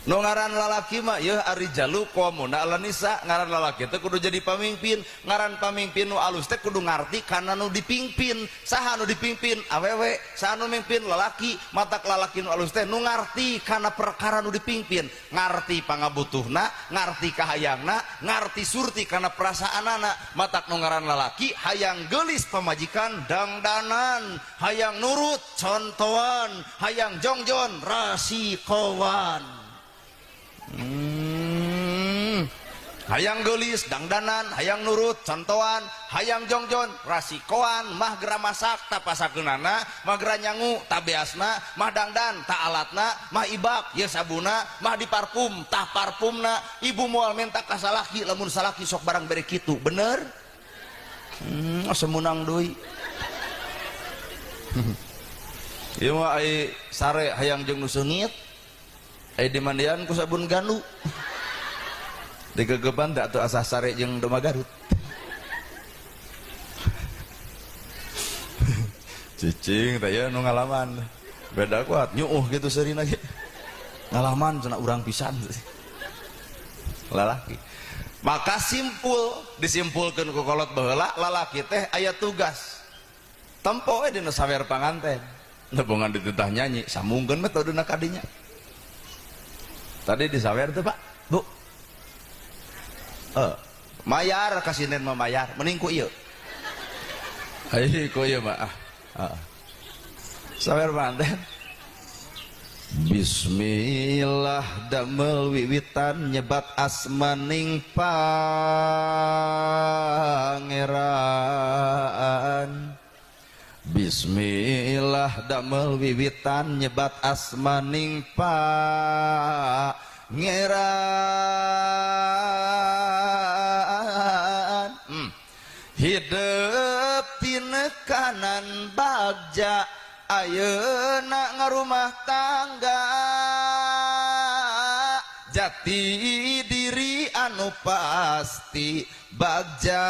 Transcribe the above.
nu ngaran lalaki mah yeuh arijalu qawmuna ala nisa, ngaran lalaki teh kudu jadi pamimpin, ngaran pamimpin nu alus teh kudu ngarti kana nu dipingpin. Saha nu dipingpin? Awewe. Saha nu mimpin? Lalaki. Matak lalaki nu alus teh nu ngarti kana perkara nu dipingpin, ngarti pangabutuhna, ngarti kahayangna, ngarti surti kana perasaanana. Matak nu ngaran lalaki hayang geulis pamajikan dangdanan, hayang nurut contohan, hayang jongjon rasikowan. Hayang gelis dangdanan, hayang nurut contohan, hayang jongjon rasikoan, mah gera masak tak pasakeunana, mah gera nyangu tak beasna, mah dangdan tak alatna, mah ibak ye sabuna, mah diparfum tah parfumna. Ibu moal minta ka salaki, lamun salaki sok barang bere kitu bener. Semunang deui. Ieu mah ai sare hayang jeung nu seungit. Ai dimandian ku sabun ganu. Digegeban tak tuh asah sare jeung domba Garut. Cicing teh ya nu ngalaman. Beda kuat nyuuh gitu seurina ge. Ngalaman cenah urang pisan. Lalaki. Maka disimpulkeun ku kolot baheula lalaki teh aya tugas. Tempo we dina sawer panganten. Nebongan dititah nyanyi, sambungkeun metodena kadinya. Tadi disawer tuh Pak, Bu. Mayar kasinen mah mayar, mending ku ieu. Ai ku ieu mah. Sawer panten. Bismillah damel wiwitan nyebat asmaning pangeran. Bismillah damel wiwitan nyebat asmaning pangeran. Hidup tina kanan bagja ayeuna ngarumah tangga, jati diri anu pasti bagja